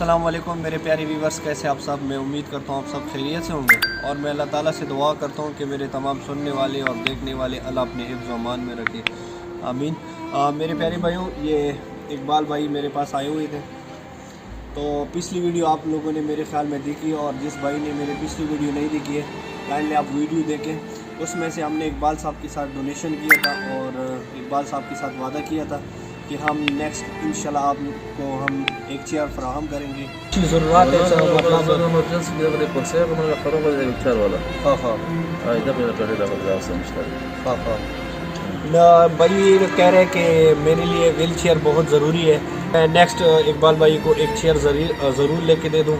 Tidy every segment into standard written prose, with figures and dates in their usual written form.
अस्सलाम वालेकुम मेरे प्यारे व्यूवर्स, कैसे आप सब। मैं उम्मीद करता हूँ आप सब खैरियत से होंगे और मैं अल्लाह ताला से दुआ करता हूँ कि मेरे तमाम सुनने वाले और देखने वाले अल्लाह अपने हिफ्ज़ व अमान में रखे, आमीन। मेरे प्यारे भाइयों, ये इकबाल भाई मेरे पास आए हुए थे। तो पिछली वीडियो आप लोगों ने मेरे ख्याल में देखी, और जिस भाई ने मेरी पिछली वीडियो नहीं देखी है काइंडली आप वीडियो देखें। उसमें से हमने इकबाल साहब के साथ डोनेशन किया था और इकबाल साहब के साथ वादा किया था कि हम नेक्स्ट इंशाल्लाह आपको हम एक चेयर फराहम करेंगे। भाई कह रहे हैं कि मेरे लिए व्हील चेयर बहुत ज़रूरी है, मैं नेक्स्ट इकबाल भाई को एक चेयर ज़रूर लेके दे दूँ।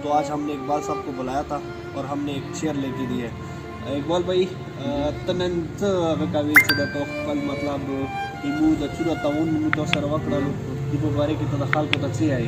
तो आज हमने इकबाल साहब को बुलाया था और हमने एक चेयर लेके दी है। इकबाल भाई तनंत तो कल मतलब ibu da cura tahun itu serawak lalu ibu bari kita dah hal kota sih ay.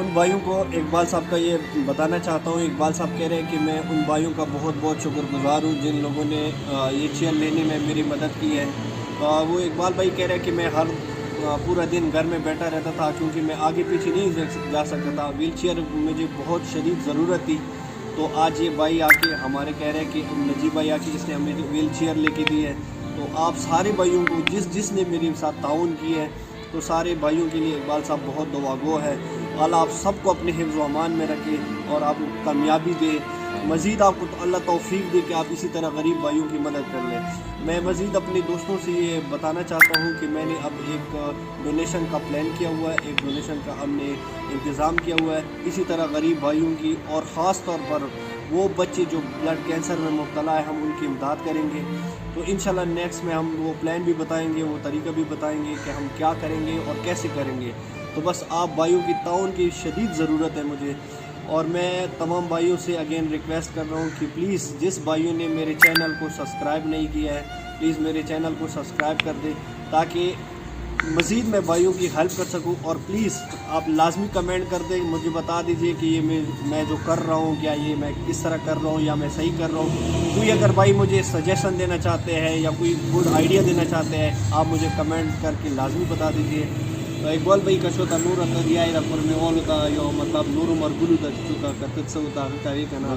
उन भाइयों को इकबाल साहब का ये बताना चाहता हूँ। इकबाल साहब कह रहे हैं कि मैं उन भाइयों का बहुत बहुत शुक्रगुजार हूँ जिन लोगों ने ये चेयर लेने में मेरी मदद की है। वो इकबाल भाई कह रहे हैं कि मैं हर पूरा दिन घर में बैठा रहता था क्योंकि मैं आगे पीछे नहीं जा सकता था, व्हील चेयर मुझे बहुत शदीद ज़रूरत थी। तो आज ये भाई आके हमारे कह रहे हैं कि नजीब भाई आके इसने हमें व्हील चेयर लेके दी है। तो आप सारे भाइयों को जिसने मेरे साथ ताउन की है, तो सारे भाइयों के लिए इकबाल साहब बहुत दुआगो है। अल्लाह आप सबको अपने हिफ्ज़ व अमान में रखे और आप कामयाबी दे। मज़ीद आपको तो अल्लाह तौफीक दे कि आप इसी तरह गरीब भाइयों की मदद कर लें। मैं मज़ीद अपने दोस्तों से ये बताना चाहता हूँ कि मैंने अब एक डोनेशन का प्लान किया हुआ है, एक डोनेशन का हमने इंतज़ाम किया हुआ है इसी तरह गरीब भाइयों की, और ख़ास तौर पर वो बच्चे जो ब्लड कैंसर में मुब्तला है हम उनकी इमदाद करेंगे। तो इंशाल्लाह नेक्स्ट में हम वो प्लान भी बताएंगे, वो तरीका भी बताएंगे कि हम क्या करेंगे और कैसे करेंगे। तो बस आप भाइयों की ताउन की शदीद ज़रूरत है मुझे, और मैं तमाम भाइयों से अगेन रिक्वेस्ट कर रहा हूँ कि प्लीज़ जिस भाइयों ने मेरे चैनल को सब्सक्राइब नहीं किया है प्लीज़ मेरे चैनल को सब्सक्राइब कर दें ताकि मज़ीद मैं भाइयों की हेल्प कर सकूं। और प्लीज़ आप लाजमी कमेंट कर दें, मुझे बता दीजिए कि ये मैं जो कर रहा हूँ क्या ये मैं किस तरह कर रहा हूँ या मैं सही कर रहा हूँ। कोई अगर भाई मुझे सजेशन देना चाहते हैं या कोई गुड आइडिया देना चाहते हैं आप मुझे कमेंट करके लाजमी बता दीजिए। इकबाल भाई का छोटा नूर दिया में और होता यो मतलब नूर उमर गुलू दा चुका करते से होता तारीख ना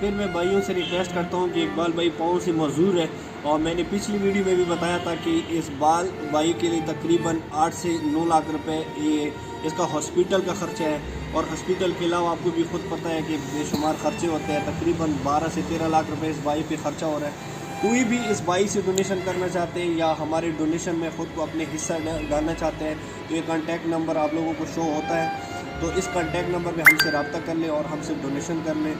फिर मैं भाइयों से रिक्वेस्ट करता हूँ कि इकबाल भाई पाँव से मजदूर है, और मैंने पिछली वीडियो में भी बताया था कि इस भाई के लिए तकरीबन 8 से 9 लाख रुपए ये इसका हॉस्पिटल का ख़र्चा है। और हॉस्पिटल के अलावा आपको भी खुद पता है कि बेशुमार ख़र्चे होते हैं, तकरीबन 12 से 13 लाख रुपए इस भाई पे ख़र्चा हो रहा है। कोई भी इस भाई से डोनेशन करना चाहते हैं या हमारे डोनेशन में ख़ुद को अपने हिस्सा डालना चाहते हैं तो ये कॉन्टैक्ट नंबर आप लोगों को शो होता है, तो इस कॉन्टैक्ट नंबर पर हमसे रब्ता कर लें और हमसे डोनेशन कर लें।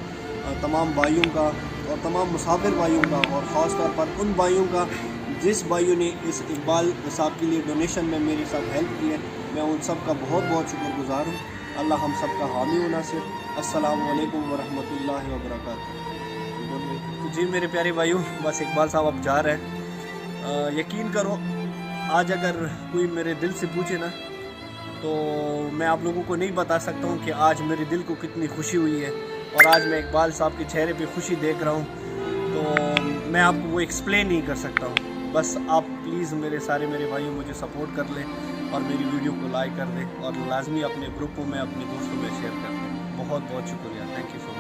तमाम भाइयों का और तमाम मुसाफिर भाइयों का और ख़ास तौर पर उन भाइयों का जिस भाइयों ने इस इकबाल साहब के लिए डोनेशन में मेरे साथ हेल्प की है, मैं उन सब का बहुत बहुत शुक्रगुजार हूँ। अल्लाह हम सब का हामी व नासिर। अस्सलामु अलैकुम व रहमतुल्लाहि व बरकातहू। जी मेरे प्यारे भाइयों, बस इकबाल साहब अब जा रहे हैं। यकीन करो, आज अगर कोई मेरे दिल से पूछे ना, तो मैं आप लोगों को नहीं बता सकता हूँ कि आज मेरे दिल को कितनी खुशी हुई है। और आज मैं इकबाल साहब के चेहरे पे खुशी देख रहा हूँ, तो मैं आपको वो एक्सप्लेन नहीं कर सकता हूँ। बस आप प्लीज़ मेरे भाइयों मुझे सपोर्ट कर लें और मेरी वीडियो को लाइक कर दें और लाजमी अपने ग्रुपों में, अपने दोस्तों में शेयर कर दें। बहुत बहुत शुक्रिया, थैंक यू सो मच।